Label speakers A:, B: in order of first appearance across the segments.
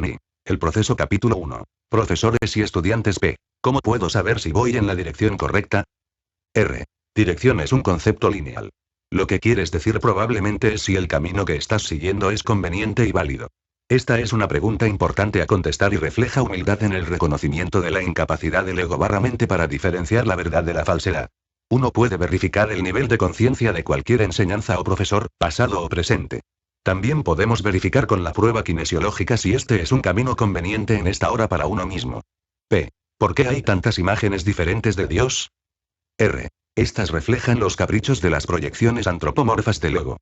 A: y el proceso capítulo 1. Profesores y estudiantes P. ¿Cómo puedo saber si voy en la dirección correcta? R. Dirección es un concepto lineal. Lo que quieres decir probablemente es si el camino que estás siguiendo es conveniente y válido. Esta es una pregunta importante a contestar y refleja humildad en el reconocimiento de la incapacidad del ego/mente para diferenciar la verdad de la falsedad. Uno puede verificar el nivel de conciencia de cualquier enseñanza o profesor, pasado o presente. También podemos verificar con la prueba kinesiológica si este es un camino conveniente en esta hora para uno mismo. P. ¿Por qué hay tantas imágenes diferentes de Dios? R. Estas reflejan los caprichos de las proyecciones antropomorfas del ego.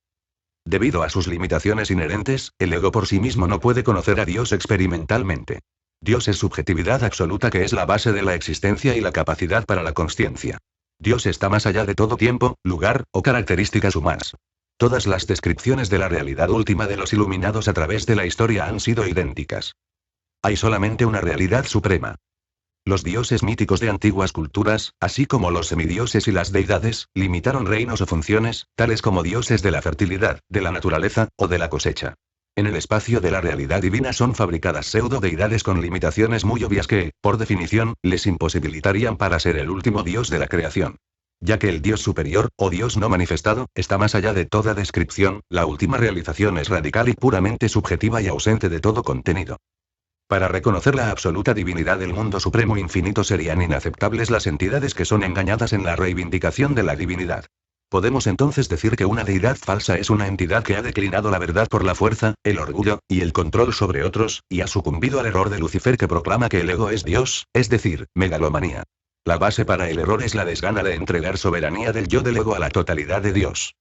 A: Debido a sus limitaciones inherentes, el ego por sí mismo no puede conocer a Dios experimentalmente. Dios es subjetividad absoluta que es la base de la existencia y la capacidad para la consciencia. Dios está más allá de todo tiempo, lugar, o características humanas. Todas las descripciones de la realidad última de los iluminados a través de la historia han sido idénticas. Hay solamente una realidad suprema. Los dioses míticos de antiguas culturas, así como los semidioses y las deidades, limitaron reinos o funciones, tales como dioses de la fertilidad, de la naturaleza, o de la cosecha. En el espacio de la realidad divina son fabricadas pseudo-deidades con limitaciones muy obvias que, por definición, les imposibilitarían para ser el último dios de la creación. Ya que el Dios superior, o Dios no manifestado, está más allá de toda descripción, la última realización es radical y puramente subjetiva y ausente de todo contenido. Para reconocer la absoluta divinidad del mundo supremo infinito serían inaceptables las entidades que son engañadas en la reivindicación de la divinidad. Podemos entonces decir que una deidad falsa es una entidad que ha declinado la verdad por la fuerza, el orgullo, y el control sobre otros, y ha sucumbido al error de Lucifer que proclama que el ego es Dios, es decir, megalomanía. La base para el error es la desgana de entregar soberanía del yo del ego a la totalidad de Dios.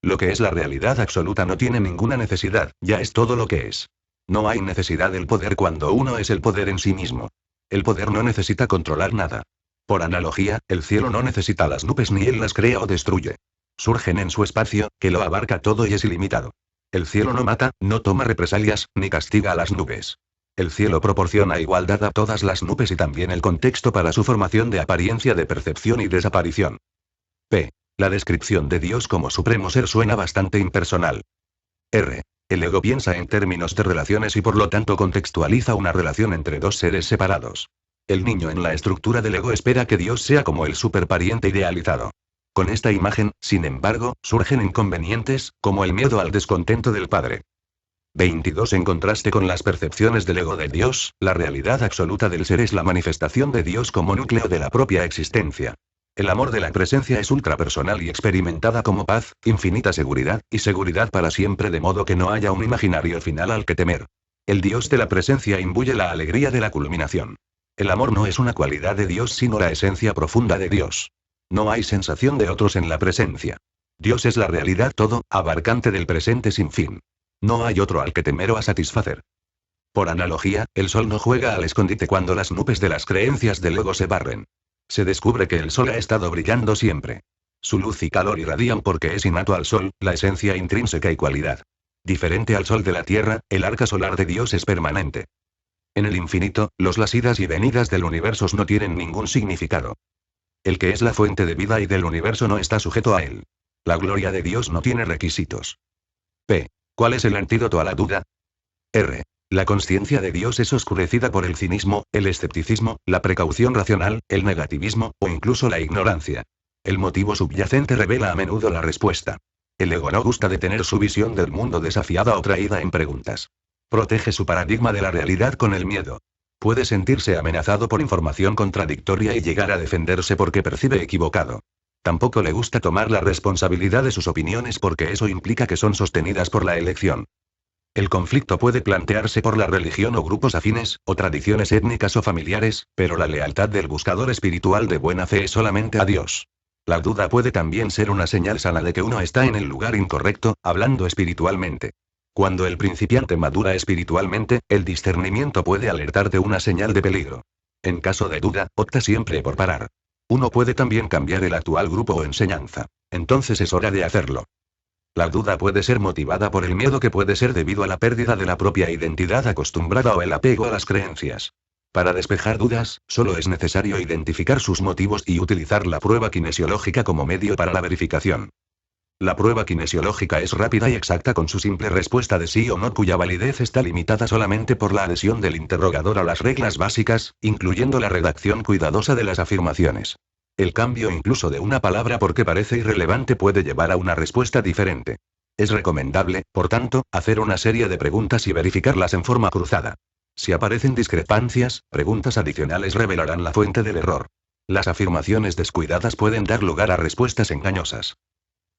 A: Lo que es la realidad absoluta no tiene ninguna necesidad, ya es todo lo que es. No hay necesidad del poder cuando uno es el poder en sí mismo. El poder no necesita controlar nada. Por analogía, el cielo no necesita las nubes ni él las crea o destruye. Surgen en su espacio, que lo abarca todo y es ilimitado. El cielo no mata, no toma represalias, ni castiga a las nubes. El cielo proporciona igualdad a todas las nubes y también el contexto para su formación de apariencia de percepción y desaparición. P. La descripción de Dios como supremo ser suena bastante impersonal. R. El ego piensa en términos de relaciones y por lo tanto contextualiza una relación entre dos seres separados. El niño en la estructura del ego espera que Dios sea como el superpariente idealizado. Con esta imagen, sin embargo, surgen inconvenientes, como el miedo al descontento del padre. 22. En contraste con las percepciones del ego de Dios, la realidad absoluta del ser es la manifestación de Dios como núcleo de la propia existencia. El amor de la presencia es ultrapersonal y experimentada como paz, infinita seguridad, y seguridad para siempre de modo que no haya un imaginario final al que temer. El Dios de la presencia imbuye la alegría de la culminación. El amor no es una cualidad de Dios sino la esencia profunda de Dios. No hay sensación de otros en la presencia. Dios es la realidad todo, abarcante del presente sin fin. No hay otro al que temer o a satisfacer. Por analogía, el sol no juega al escondite cuando las nubes de las creencias del ego se barren. Se descubre que el sol ha estado brillando siempre. Su luz y calor irradian porque es innato al sol, la esencia intrínseca y cualidad. Diferente al sol de la tierra, el arca solar de Dios es permanente. En el infinito, las idas y venidas del universo no tienen ningún significado. El que es la fuente de vida y del universo no está sujeto a él. La gloria de Dios no tiene requisitos. P. ¿Cuál es el antídoto a la duda? R. La consciencia de Dios es oscurecida por el cinismo, el escepticismo, la precaución racional, el negativismo, o incluso la ignorancia. El motivo subyacente revela a menudo la respuesta. El ego no gusta de tener su visión del mundo desafiada o traída en preguntas. Protege su paradigma de la realidad con el miedo. Puede sentirse amenazado por información contradictoria y llegar a defenderse porque percibe equivocado. Tampoco le gusta tomar la responsabilidad de sus opiniones porque eso implica que son sostenidas por la elección. El conflicto puede plantearse por la religión o grupos afines, o tradiciones étnicas o familiares, pero la lealtad del buscador espiritual de buena fe es solamente a Dios. La duda puede también ser una señal sana de que uno está en el lugar incorrecto, hablando espiritualmente. Cuando el principiante madura espiritualmente, el discernimiento puede alertar de una señal de peligro. En caso de duda, opta siempre por parar. Uno puede también cambiar el actual grupo o enseñanza. Entonces es hora de hacerlo. La duda puede ser motivada por el miedo que puede ser debido a la pérdida de la propia identidad acostumbrada o el apego a las creencias. Para despejar dudas, solo es necesario identificar sus motivos y utilizar la prueba kinesiológica como medio para la verificación. La prueba kinesiológica es rápida y exacta con su simple respuesta de sí o no, cuya validez está limitada solamente por la adhesión del interrogador a las reglas básicas, incluyendo la redacción cuidadosa de las afirmaciones. El cambio incluso de una palabra porque parece irrelevante puede llevar a una respuesta diferente. Es recomendable, por tanto, hacer una serie de preguntas y verificarlas en forma cruzada. Si aparecen discrepancias, preguntas adicionales revelarán la fuente del error. Las afirmaciones descuidadas pueden dar lugar a respuestas engañosas.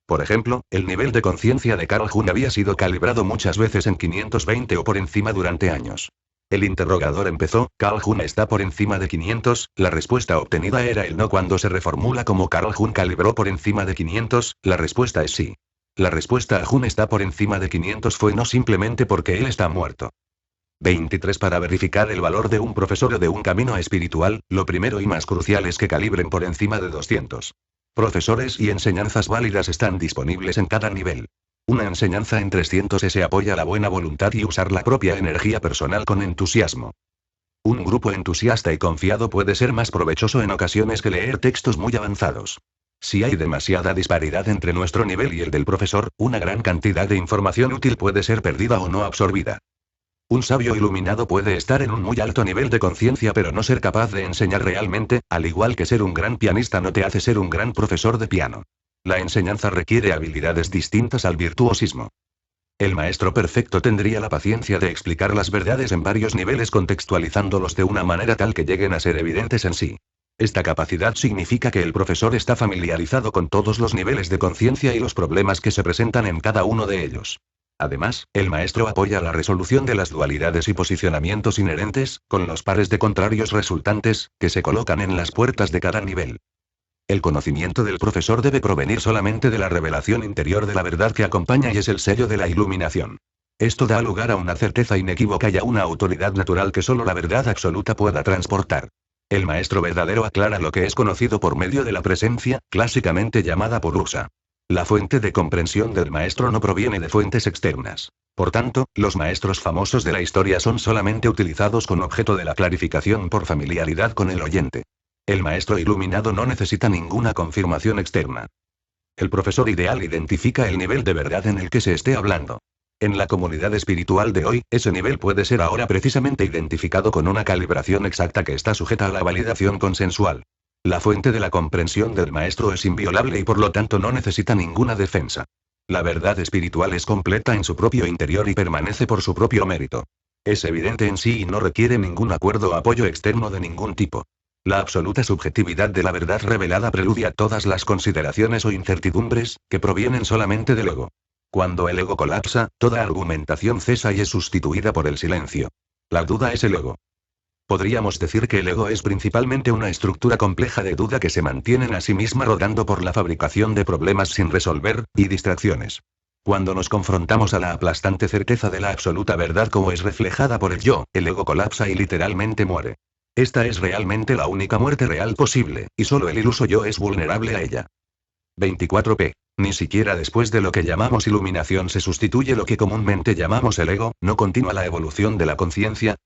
A: Por ejemplo, el nivel de conciencia de Carl Jung había sido calibrado muchas veces en 520 o por encima durante años. El interrogador empezó, Carl Jung está por encima de 500, la respuesta obtenida era el no. Cuando se reformula como Carl Jung calibró por encima de 500, la respuesta es sí. La respuesta a Jung está por encima de 500 fue no simplemente porque él está muerto. 23. Para verificar el valor de un profesor o de un camino espiritual, lo primero y más crucial es que calibren por encima de 200. Profesores y enseñanzas válidas están disponibles en cada nivel. Una enseñanza en 300 se apoya la buena voluntad y usar la propia energía personal con entusiasmo. Un grupo entusiasta y confiado puede ser más provechoso en ocasiones que leer textos muy avanzados. Si hay demasiada disparidad entre nuestro nivel y el del profesor, una gran cantidad de información útil puede ser perdida o no absorbida. Un sabio iluminado puede estar en un muy alto nivel de conciencia pero no ser capaz de enseñar realmente, al igual que ser un gran pianista no te hace ser un gran profesor de piano. La enseñanza requiere habilidades distintas al virtuosismo. El maestro perfecto tendría la paciencia de explicar las verdades en varios niveles contextualizándolos de una manera tal que lleguen a ser evidentes en sí. Esta capacidad significa que el profesor está familiarizado con todos los niveles de conciencia y los problemas que se presentan en cada uno de ellos. Además, el maestro apoya la resolución de las dualidades y posicionamientos inherentes, con los pares de contrarios resultantes, que se colocan en las puertas de cada nivel. El conocimiento del profesor debe provenir solamente de la revelación interior de la verdad que acompaña y es el sello de la iluminación. Esto da lugar a una certeza inequívoca y a una autoridad natural que solo la verdad absoluta pueda transportar. El maestro verdadero aclara lo que es conocido por medio de la presencia, clásicamente llamada purusa. La fuente de comprensión del maestro no proviene de fuentes externas. Por tanto, los maestros famosos de la historia son solamente utilizados con objeto de la clarificación por familiaridad con el oyente. El maestro iluminado no necesita ninguna confirmación externa. El profesor ideal identifica el nivel de verdad en el que se esté hablando. En la comunidad espiritual de hoy, ese nivel puede ser ahora precisamente identificado con una calibración exacta que está sujeta a la validación consensual. La fuente de la comprensión del maestro es inviolable y por lo tanto no necesita ninguna defensa. La verdad espiritual es completa en su propio interior y permanece por su propio mérito. Es evidente en sí y no requiere ningún acuerdo o apoyo externo de ningún tipo. La absoluta subjetividad de la verdad revelada preludia todas las consideraciones o incertidumbres, que provienen solamente del ego. Cuando el ego colapsa, toda argumentación cesa y es sustituida por el silencio. La duda es el ego. Podríamos decir que el ego es principalmente una estructura compleja de duda que se mantienen a sí misma rodando por la fabricación de problemas sin resolver, y distracciones. Cuando nos confrontamos a la aplastante certeza de la absoluta verdad como es reflejada por el yo, el ego colapsa y literalmente muere. Esta es realmente la única muerte real posible, y solo el iluso yo es vulnerable a ella. 24p. Ni siquiera después de lo que llamamos iluminación se sustituye lo que comúnmente llamamos el ego, no continúa la evolución de la conciencia.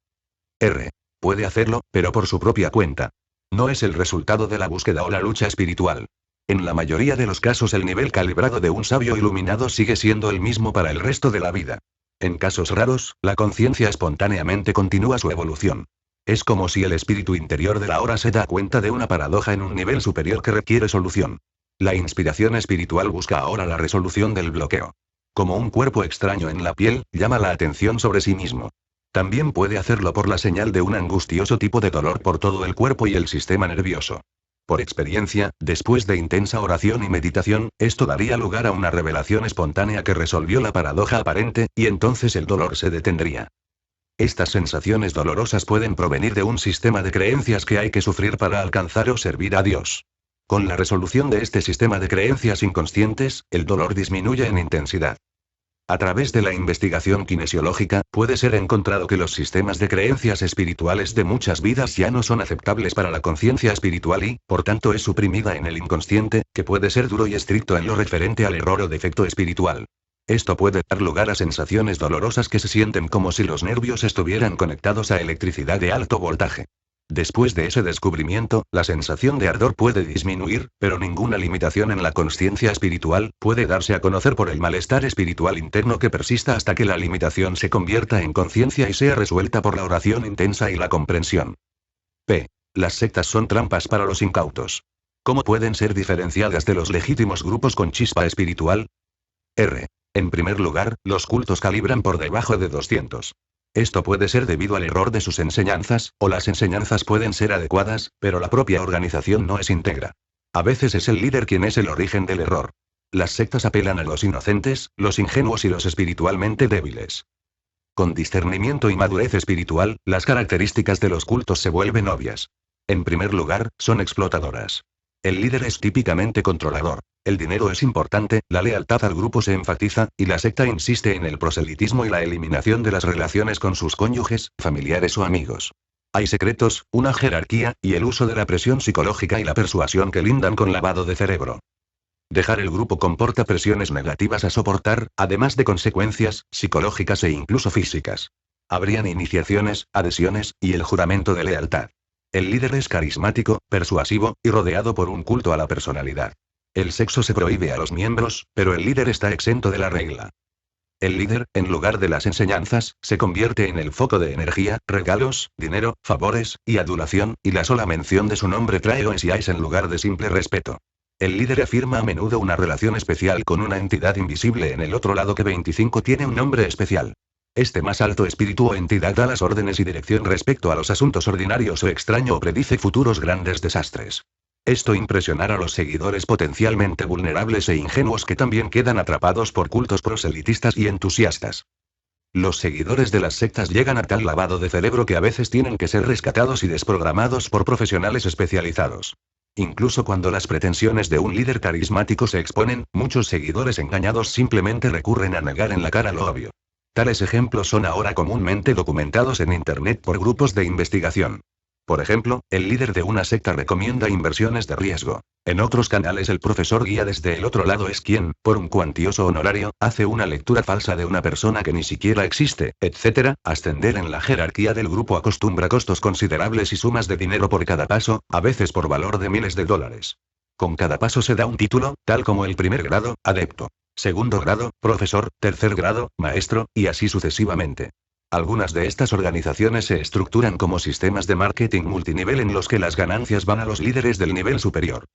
A: Puede hacerlo, pero por su propia cuenta. No es el resultado de la búsqueda o la lucha espiritual. En la mayoría de los casos el nivel calibrado de un sabio iluminado sigue siendo el mismo para el resto de la vida. En casos raros, la conciencia espontáneamente continúa su evolución. Es como si el espíritu interior de la hora se da cuenta de una paradoja en un nivel superior que requiere solución. La inspiración espiritual busca ahora la resolución del bloqueo. Como un cuerpo extraño en la piel, llama la atención sobre sí mismo. También puede hacerlo por la señal de un angustioso tipo de dolor por todo el cuerpo y el sistema nervioso. Por experiencia, después de intensa oración y meditación, esto daría lugar a una revelación espontánea que resolvió la paradoja aparente, y entonces el dolor se detendría. Estas sensaciones dolorosas pueden provenir de un sistema de creencias que hay que sufrir para alcanzar o servir a Dios. Con la resolución de este sistema de creencias inconscientes, el dolor disminuye en intensidad. A través de la investigación kinesiológica, puede ser encontrado que los sistemas de creencias espirituales de muchas vidas ya no son aceptables para la conciencia espiritual y, por tanto, es suprimida en el inconsciente, que puede ser duro y estricto en lo referente al error o defecto espiritual. Esto puede dar lugar a sensaciones dolorosas que se sienten como si los nervios estuvieran conectados a electricidad de alto voltaje. Después de ese descubrimiento, la sensación de ardor puede disminuir, pero ninguna limitación en la consciencia espiritual puede darse a conocer por el malestar espiritual interno que persista hasta que la limitación se convierta en conciencia y sea resuelta por la oración intensa y la comprensión. P. Las sectas son trampas para los incautos. ¿Cómo pueden ser diferenciadas de los legítimos grupos con chispa espiritual? R. En primer lugar, los cultos calibran por debajo de 200. Esto puede ser debido al error de sus enseñanzas, o las enseñanzas pueden ser adecuadas, pero la propia organización no es íntegra. A veces es el líder quien es el origen del error. Las sectas apelan a los inocentes, los ingenuos y los espiritualmente débiles. Con discernimiento y madurez espiritual, las características de los cultos se vuelven obvias. En primer lugar, son explotadoras. El líder es típicamente controlador. El dinero es importante, la lealtad al grupo se enfatiza, y la secta insiste en el proselitismo y la eliminación de las relaciones con sus cónyuges, familiares o amigos. Hay secretos, una jerarquía, y el uso de la presión psicológica y la persuasión que lindan con lavado de cerebro. Dejar el grupo comporta presiones negativas a soportar, además de consecuencias psicológicas e incluso físicas. Habrían iniciaciones, adhesiones, y el juramento de lealtad. El líder es carismático, persuasivo, y rodeado por un culto a la personalidad. El sexo se prohíbe a los miembros, pero el líder está exento de la regla. El líder, en lugar de las enseñanzas, se convierte en el foco de energía, regalos, dinero, favores, y adulación, y la sola mención de su nombre trae OSIAs en lugar de simple respeto. El líder afirma a menudo una relación especial con una entidad invisible en el otro lado que 25 tiene un nombre especial. Este más alto espíritu o entidad da las órdenes y dirección respecto a los asuntos ordinarios o extraño o predice futuros grandes desastres. Esto impresionará a los seguidores potencialmente vulnerables e ingenuos que también quedan atrapados por cultos proselitistas y entusiastas. Los seguidores de las sectas llegan a tal lavado de cerebro que a veces tienen que ser rescatados y desprogramados por profesionales especializados. Incluso cuando las pretensiones de un líder carismático se exponen, muchos seguidores engañados simplemente recurren a negar en la cara lo obvio. Tales ejemplos son ahora comúnmente documentados en Internet por grupos de investigación. Por ejemplo, el líder de una secta recomienda inversiones de riesgo. En otros canales el profesor guía desde el otro lado es quien, por un cuantioso honorario, hace una lectura falsa de una persona que ni siquiera existe, etc. Ascender en la jerarquía del grupo acostumbra costos considerables y sumas de dinero por cada paso, a veces por valor de miles de dólares. Con cada paso se da un título, tal como el primer grado, adepto. Segundo grado, profesor, tercer grado, maestro, y así sucesivamente. Algunas de estas organizaciones se estructuran como sistemas de marketing multinivel en los que las ganancias van a los líderes del nivel superior.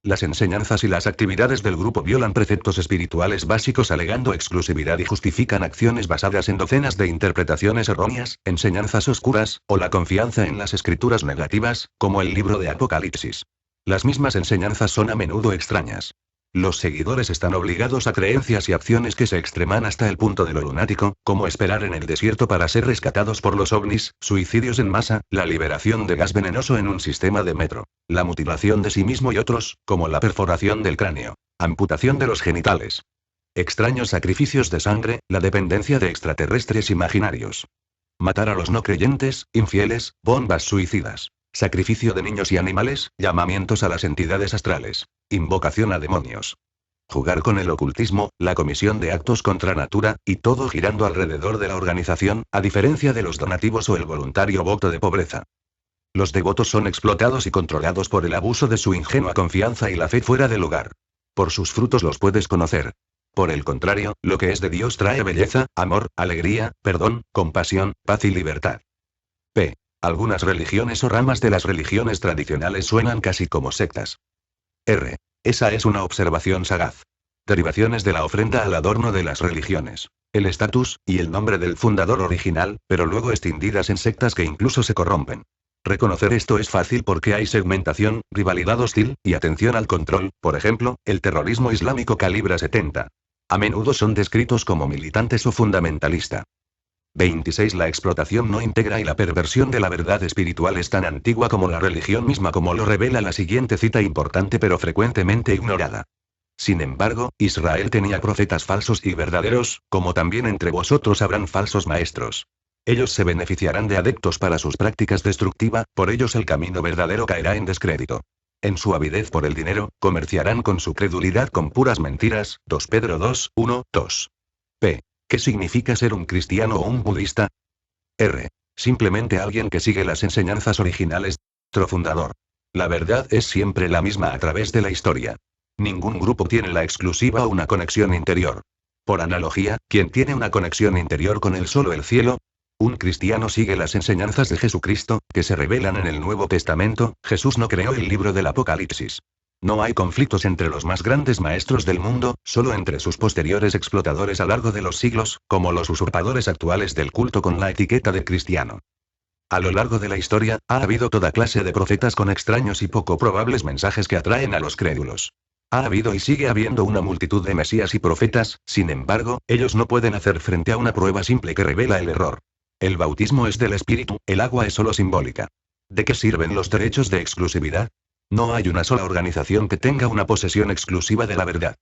A: Las enseñanzas y las actividades del grupo violan preceptos espirituales básicos alegando exclusividad y justifican acciones basadas en docenas de interpretaciones erróneas, enseñanzas oscuras, o la confianza en las escrituras negativas, como el libro de Apocalipsis. Las mismas enseñanzas son a menudo extrañas. Los seguidores están obligados a creencias y acciones que se extreman hasta el punto de lo lunático, como esperar en el desierto para ser rescatados por los ovnis, suicidios en masa, la liberación de gas venenoso en un sistema de metro, la mutilación de sí mismo y otros, como la perforación del cráneo, amputación de los genitales, extraños sacrificios de sangre, la dependencia de extraterrestres imaginarios, matar a los no creyentes, infieles, bombas suicidas. Sacrificio de niños y animales, llamamientos a las entidades astrales, invocación a demonios. Jugar con el ocultismo, la comisión de actos contra natura, y todo girando alrededor de la organización, a diferencia de los donativos o el voluntario voto de pobreza. Los devotos son explotados y controlados por el abuso de su ingenua confianza y la fe fuera de lugar. Por sus frutos los puedes conocer. Por el contrario, lo que es de Dios trae belleza, amor, alegría, perdón, compasión, paz y libertad. P. Algunas religiones o ramas de las religiones tradicionales suenan casi como sectas. R. Esa es una observación sagaz. Derivaciones de la ofrenda al adorno de las religiones. El estatus, y el nombre del fundador original, pero luego extinguidas en sectas que incluso se corrompen. Reconocer esto es fácil porque hay segmentación, rivalidad hostil, y atención al control, por ejemplo, el terrorismo islámico calibra 70. A menudo son descritos como militantes o fundamentalista. 26. La explotación no íntegra y la perversión de la verdad espiritual es tan antigua como la religión misma, como lo revela la siguiente cita importante pero frecuentemente ignorada. Sin embargo, Israel tenía profetas falsos y verdaderos, como también entre vosotros habrán falsos maestros. Ellos se beneficiarán de adeptos para sus prácticas destructivas, por ellos el camino verdadero caerá en descrédito. En su avidez por el dinero, comerciarán con su credulidad con puras mentiras. 2 Pedro 2, 1, 2. P. ¿Qué significa ser un cristiano o un budista? R. Simplemente alguien que sigue las enseñanzas originales de nuestro fundador. La verdad es siempre la misma a través de la historia. Ningún grupo tiene la exclusiva o una conexión interior. Por analogía, ¿quién tiene una conexión interior con el solo el cielo? Un cristiano sigue las enseñanzas de Jesucristo, que se revelan en el Nuevo Testamento. Jesús no creó el libro del Apocalipsis. No hay conflictos entre los más grandes maestros del mundo, solo entre sus posteriores explotadores a lo largo de los siglos, como los usurpadores actuales del culto con la etiqueta de cristiano. A lo largo de la historia, ha habido toda clase de profetas con extraños y poco probables mensajes que atraen a los crédulos. Ha habido y sigue habiendo una multitud de mesías y profetas, sin embargo, ellos no pueden hacer frente a una prueba simple que revela el error. El bautismo es del Espíritu, el agua es solo simbólica. ¿De qué sirven los derechos de exclusividad? No hay una sola organización que tenga una posesión exclusiva de la verdad.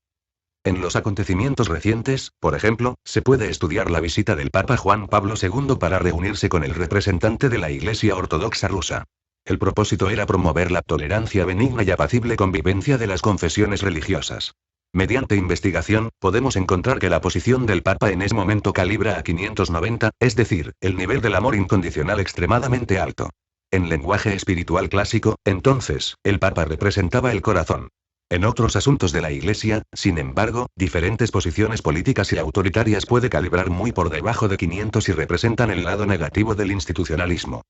A: En los acontecimientos recientes, por ejemplo, se puede estudiar la visita del Papa Juan Pablo II para reunirse con el representante de la Iglesia Ortodoxa rusa. El propósito era promover la tolerancia benigna y apacible convivencia de las confesiones religiosas. Mediante investigación, podemos encontrar que la posición del Papa en ese momento calibra a 590, es decir, el nivel del amor incondicional extremadamente alto. En lenguaje espiritual clásico, entonces, el Papa representaba el corazón. En otros asuntos de la Iglesia, sin embargo, diferentes posiciones políticas y autoritarias puede calibrar muy por debajo de 500 y representan el lado negativo del institucionalismo.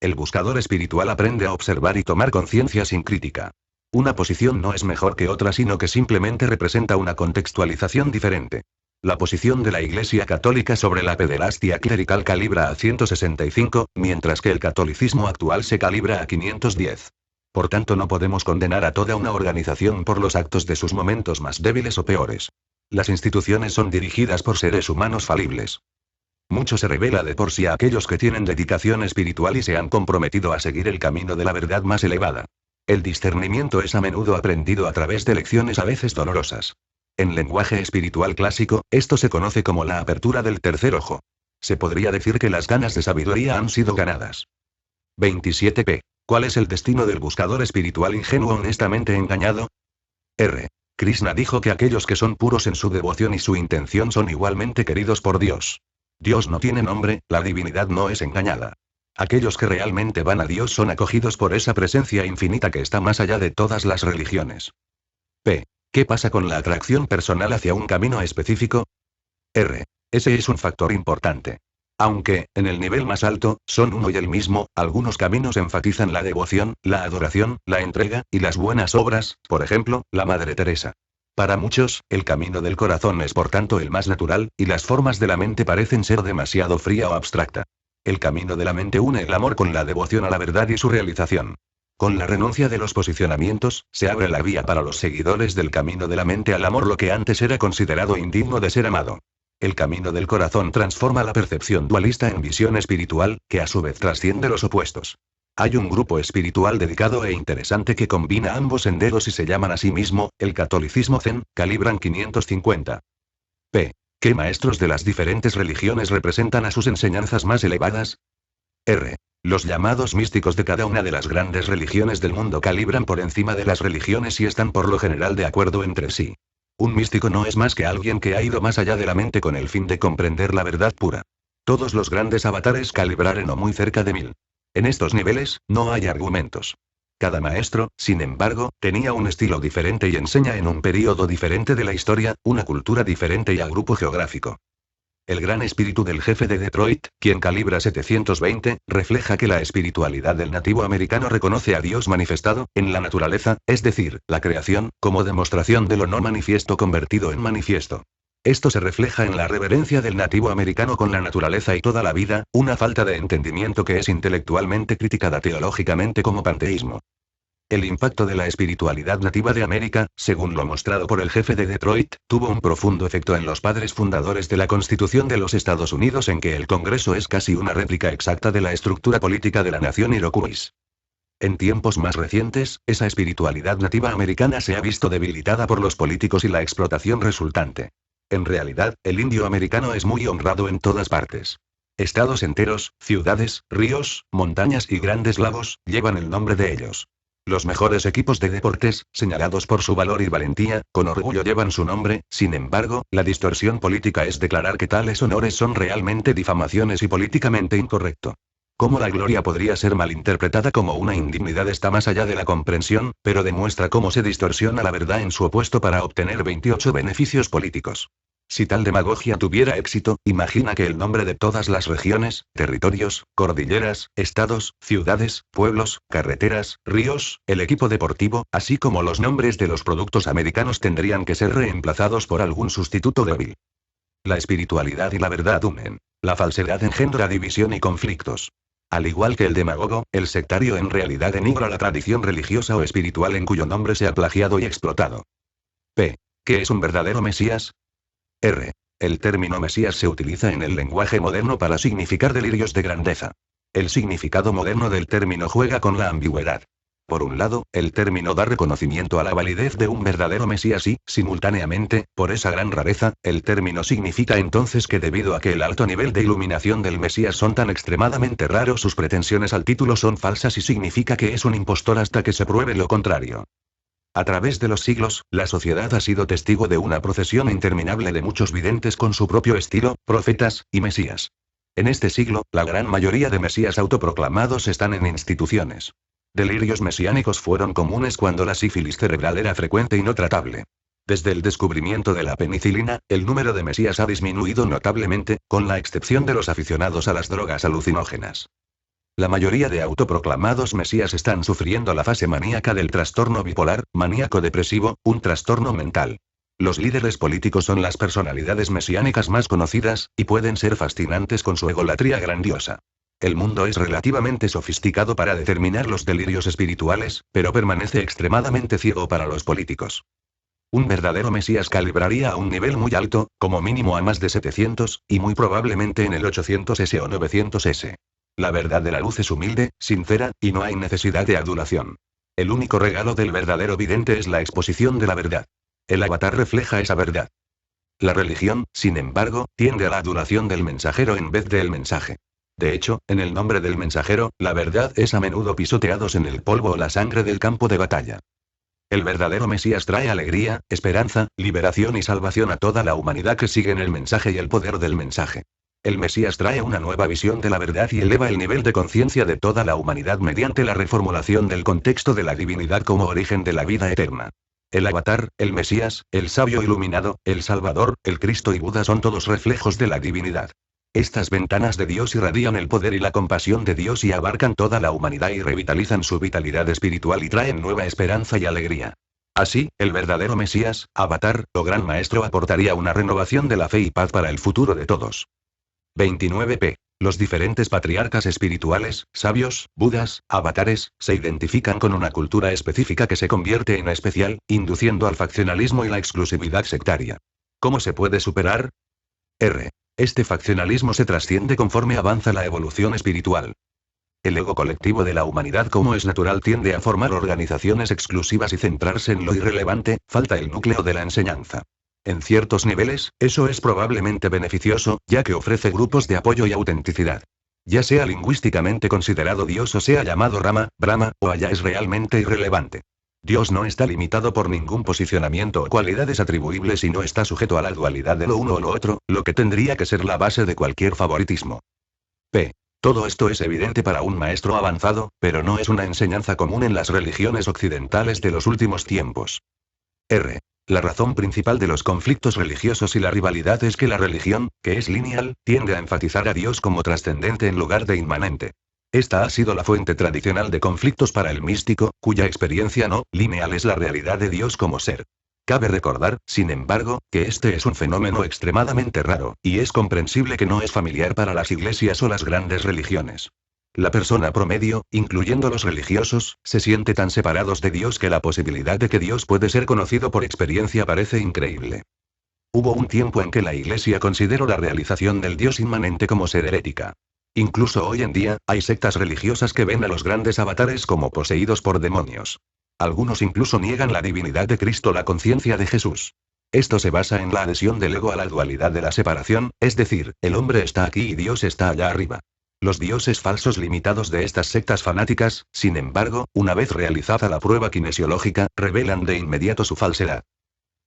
A: El buscador espiritual aprende a observar y tomar conciencia sin crítica. Una posición no es mejor que otra, sino que simplemente representa una contextualización diferente. La posición de la Iglesia Católica sobre la pederastia clerical calibra a 165, mientras que el catolicismo actual se calibra a 510. Por tanto, no podemos condenar a toda una organización por los actos de sus momentos más débiles o peores. Las instituciones son dirigidas por seres humanos falibles. Mucho se revela de por sí a aquellos que tienen dedicación espiritual y se han comprometido a seguir el camino de la verdad más elevada. El discernimiento es a menudo aprendido a través de lecciones a veces dolorosas. En lenguaje espiritual clásico, esto se conoce como la apertura del tercer ojo. Se podría decir que las ganas de sabiduría han sido ganadas. 27p. ¿Cuál es el destino del buscador espiritual ingenuo honestamente engañado? R. Krishna dijo que aquellos que son puros en su devoción y su intención son igualmente queridos por Dios. Dios no tiene nombre, la divinidad no es engañada. Aquellos que realmente van a Dios son acogidos por esa presencia infinita que está más allá de todas las religiones. P. ¿Qué pasa con la atracción personal hacia un camino específico? R. Ese es un factor importante. Aunque, en el nivel más alto, son uno y el mismo, algunos caminos enfatizan la devoción, la adoración, la entrega, y las buenas obras, por ejemplo, la Madre Teresa. Para muchos, el camino del corazón es por tanto el más natural, y las formas de la mente parecen ser demasiado fría o abstracta. El camino de la mente une el amor con la devoción a la verdad y su realización. Con la renuncia de los posicionamientos, se abre la vía para los seguidores del camino de la mente al amor, lo que antes era considerado indigno de ser amado. El camino del corazón transforma la percepción dualista en visión espiritual, que a su vez trasciende los opuestos. Hay un grupo espiritual dedicado e interesante que combina ambos senderos y se llaman a sí mismo, el catolicismo zen, calibran 550. P. ¿Qué maestros de las diferentes religiones representan a sus enseñanzas más elevadas? R. Los llamados místicos de cada una de las grandes religiones del mundo calibran por encima de las religiones y están por lo general de acuerdo entre sí. Un místico no es más que alguien que ha ido más allá de la mente con el fin de comprender la verdad pura. Todos los grandes avatares calibraron o muy cerca de 1000. En estos niveles, no hay argumentos. Cada maestro, sin embargo, tenía un estilo diferente y enseña en un período diferente de la historia, una cultura diferente y a grupo geográfico. El gran espíritu del jefe de Detroit, quien calibra 720, refleja que la espiritualidad del nativo americano reconoce a Dios manifestado, en la naturaleza, es decir, la creación, como demostración de lo no manifiesto convertido en manifiesto. Esto se refleja en la reverencia del nativo americano con la naturaleza y toda la vida, una falta de entendimiento que es intelectualmente criticada teológicamente como panteísmo. El impacto de la espiritualidad nativa de América, según lo mostrado por el jefe de Detroit, tuvo un profundo efecto en los padres fundadores de la Constitución de los Estados Unidos, en que el Congreso es casi una réplica exacta de la estructura política de la nación iroquois. En tiempos más recientes, esa espiritualidad nativa americana se ha visto debilitada por los políticos y la explotación resultante. En realidad, el indio americano es muy honrado en todas partes. Estados enteros, ciudades, ríos, montañas y grandes lagos, llevan el nombre de ellos. Los mejores equipos de deportes, señalados por su valor y valentía, con orgullo llevan su nombre. Sin embargo, la distorsión política es declarar que tales honores son realmente difamaciones y políticamente incorrecto. Cómo la gloria podría ser malinterpretada como una indignidad está más allá de la comprensión, pero demuestra cómo se distorsiona la verdad en su opuesto para obtener 28 beneficios políticos. Si tal demagogia tuviera éxito, imagina que el nombre de todas las regiones, territorios, cordilleras, estados, ciudades, pueblos, carreteras, ríos, el equipo deportivo, así como los nombres de los productos americanos tendrían que ser reemplazados por algún sustituto débil. La espiritualidad y la verdad unen. La falsedad engendra división y conflictos. Al igual que el demagogo, el sectario en realidad denigra la tradición religiosa o espiritual en cuyo nombre se ha plagiado y explotado. P. ¿Qué es un verdadero Mesías? R. El término Mesías se utiliza en el lenguaje moderno para significar delirios de grandeza. El significado moderno del término juega con la ambigüedad. Por un lado, el término da reconocimiento a la validez de un verdadero Mesías y, simultáneamente, por esa gran rareza, el término significa entonces que debido a que el alto nivel de iluminación del Mesías son tan extremadamente raros, sus pretensiones al título son falsas y significa que es un impostor hasta que se pruebe lo contrario. A través de los siglos, la sociedad ha sido testigo de una procesión interminable de muchos videntes con su propio estilo, profetas y mesías. En este siglo, la gran mayoría de mesías autoproclamados están en instituciones. Delirios mesiánicos fueron comunes cuando la sífilis cerebral era frecuente y no tratable. Desde el descubrimiento de la penicilina, el número de mesías ha disminuido notablemente, con la excepción de los aficionados a las drogas alucinógenas. La mayoría de autoproclamados mesías están sufriendo la fase maníaca del trastorno bipolar, maníaco-depresivo, un trastorno mental. Los líderes políticos son las personalidades mesiánicas más conocidas, y pueden ser fascinantes con su egolatría grandiosa. El mundo es relativamente sofisticado para determinar los delirios espirituales, pero permanece extremadamente ciego para los políticos. Un verdadero mesías calibraría a un nivel muy alto, como mínimo a más de 700, y muy probablemente en el 800S o 900S. La verdad de la luz es humilde, sincera, y no hay necesidad de adulación. El único regalo del verdadero vidente es la exposición de la verdad. El avatar refleja esa verdad. La religión, sin embargo, tiende a la adulación del mensajero en vez del mensaje. De hecho, en el nombre del mensajero, la verdad es a menudo pisoteados en el polvo o la sangre del campo de batalla. El verdadero Mesías trae alegría, esperanza, liberación y salvación a toda la humanidad que sigue en el mensaje y el poder del mensaje. El Mesías trae una nueva visión de la verdad y eleva el nivel de conciencia de toda la humanidad mediante la reformulación del contexto de la divinidad como origen de la vida eterna. El avatar, el Mesías, el sabio iluminado, el Salvador, el Cristo y Buda son todos reflejos de la divinidad. Estas ventanas de Dios irradian el poder y la compasión de Dios y abarcan toda la humanidad y revitalizan su vitalidad espiritual y traen nueva esperanza y alegría. Así, el verdadero Mesías, avatar, o gran maestro aportaría una renovación de la fe y paz para el futuro de todos. 29p. Los diferentes patriarcas espirituales, sabios, budas, avatares, se identifican con una cultura específica que se convierte en especial, induciendo al faccionalismo y la exclusividad sectaria. ¿Cómo se puede superar? R. Este faccionalismo se trasciende conforme avanza la evolución espiritual. El ego colectivo de la humanidad, como es natural, tiende a formar organizaciones exclusivas y centrarse en lo irrelevante, falta el núcleo de la enseñanza. En ciertos niveles, eso es probablemente beneficioso, ya que ofrece grupos de apoyo y autenticidad. Ya sea lingüísticamente considerado Dios o sea llamado Rama, Brahma, o Allá, es realmente irrelevante. Dios no está limitado por ningún posicionamiento o cualidades atribuibles y no está sujeto a la dualidad de lo uno o lo otro, lo que tendría que ser la base de cualquier favoritismo. P. Todo esto es evidente para un maestro avanzado, pero no es una enseñanza común en las religiones occidentales de los últimos tiempos. R. La razón principal de los conflictos religiosos y la rivalidad es que la religión, que es lineal, tiende a enfatizar a Dios como trascendente en lugar de inmanente. Esta ha sido la fuente tradicional de conflictos para el místico, cuya experiencia no lineal es la realidad de Dios como ser. Cabe recordar, sin embargo, que este es un fenómeno extremadamente raro, y es comprensible que no es familiar para las iglesias o las grandes religiones. La persona promedio, incluyendo los religiosos, se siente tan separados de Dios que la posibilidad de que Dios puede ser conocido por experiencia parece increíble. Hubo un tiempo en que la Iglesia consideró la realización del Dios inmanente como ser herética. Incluso hoy en día, hay sectas religiosas que ven a los grandes avatares como poseídos por demonios. Algunos incluso niegan la divinidad de Cristo, la conciencia de Jesús. Esto se basa en la adhesión del ego a la dualidad de la separación, es decir, el hombre está aquí y Dios está allá arriba. Los dioses falsos limitados de estas sectas fanáticas, sin embargo, una vez realizada la prueba kinesiológica, revelan de inmediato su falsedad.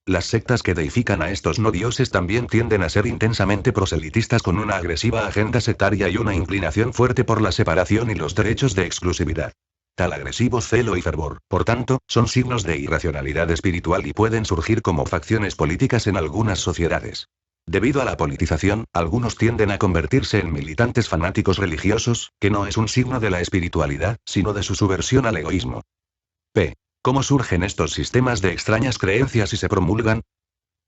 A: Las sectas que deifican a estos no dioses también tienden a ser intensamente proselitistas con una agresiva agenda sectaria y una inclinación fuerte por la separación y los derechos de exclusividad. Tal agresivo celo y fervor, por tanto, son signos de irracionalidad espiritual y pueden surgir como facciones políticas en algunas sociedades. Debido a la politización, algunos tienden a convertirse en militantes fanáticos religiosos, que no es un signo de la espiritualidad, sino de su subversión al egoísmo. P. ¿Cómo surgen estos sistemas de extrañas creencias y se promulgan?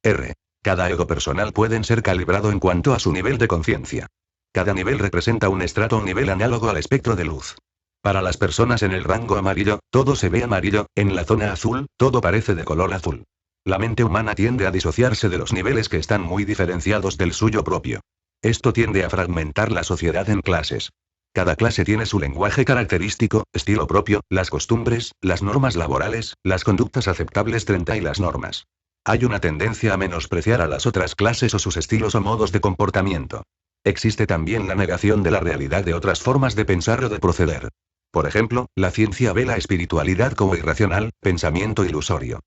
A: R. Cada ego personal puede ser calibrado en cuanto a su nivel de conciencia. Cada nivel representa un estrato o nivel análogo al espectro de luz. Para las personas en el rango amarillo, todo se ve amarillo, en la zona azul, todo parece de color azul. La mente humana tiende a disociarse de los niveles que están muy diferenciados del suyo propio. Esto tiende a fragmentar la sociedad en clases. Cada clase tiene su lenguaje característico, estilo propio, las costumbres, las normas laborales, las conductas aceptables y las normas. Hay una tendencia a menospreciar a las otras clases o sus estilos o modos de comportamiento. Existe también la negación de la realidad de otras formas de pensar o de proceder. Por ejemplo, la ciencia ve la espiritualidad como irracional, pensamiento ilusorio.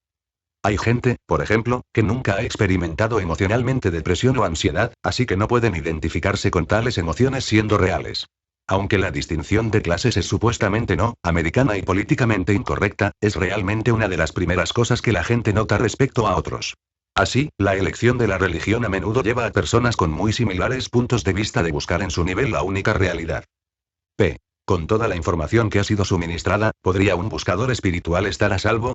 A: Hay gente, por ejemplo, que nunca ha experimentado emocionalmente depresión o ansiedad, así que no pueden identificarse con tales emociones siendo reales. Aunque la distinción de clases es supuestamente no americana y políticamente incorrecta, es realmente una de las primeras cosas que la gente nota respecto a otros. Así, la elección de la religión a menudo lleva a personas con muy similares puntos de vista de buscar en su nivel la única realidad. P. Con toda la información que ha sido suministrada, ¿podría un buscador espiritual estar a salvo?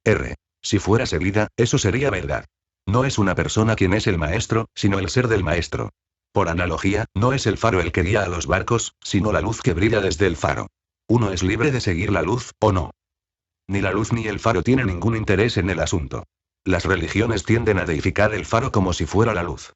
A: R. Si fuera seguida, eso sería verdad. No es una persona quien es el maestro, sino el ser del maestro. Por analogía, no es el faro el que guía a los barcos, sino la luz que brilla desde el faro. Uno es libre de seguir la luz, o no. Ni la luz ni el faro tienen ningún interés en el asunto. Las religiones tienden a deificar el faro como si fuera la luz.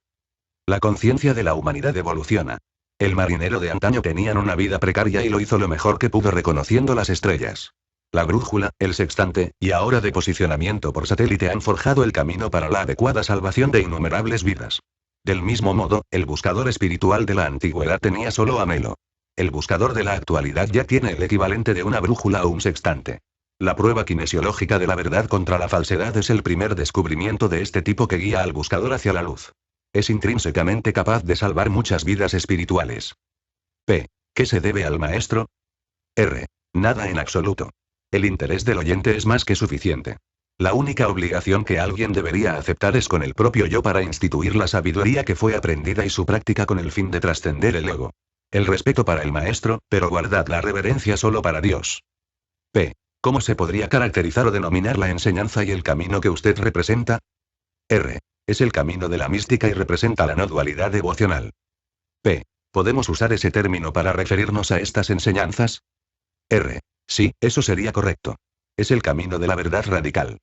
A: La conciencia de la humanidad evoluciona. El marinero de antaño tenía una vida precaria y lo hizo lo mejor que pudo reconociendo las estrellas. La brújula, el sextante, y ahora de posicionamiento por satélite han forjado el camino para la adecuada salvación de innumerables vidas. Del mismo modo, el buscador espiritual de la antigüedad tenía solo anhelo. El buscador de la actualidad ya tiene el equivalente de una brújula o un sextante. La prueba kinesiológica de la verdad contra la falsedad es el primer descubrimiento de este tipo que guía al buscador hacia la luz. Es intrínsecamente capaz de salvar muchas vidas espirituales. P. ¿Qué se debe al maestro? R. Nada en absoluto. El interés del oyente es más que suficiente. La única obligación que alguien debería aceptar es con el propio yo para instituir la sabiduría que fue aprendida y su práctica con el fin de trascender el ego. El respeto para el maestro, pero guardad la reverencia solo para Dios. P. ¿Cómo se podría caracterizar o denominar la enseñanza y el camino que usted representa? R. Es el camino de la mística y representa la no dualidad devocional. P. ¿Podemos usar ese término para referirnos a estas enseñanzas? R. Sí, eso sería correcto. Es el camino de la verdad radical.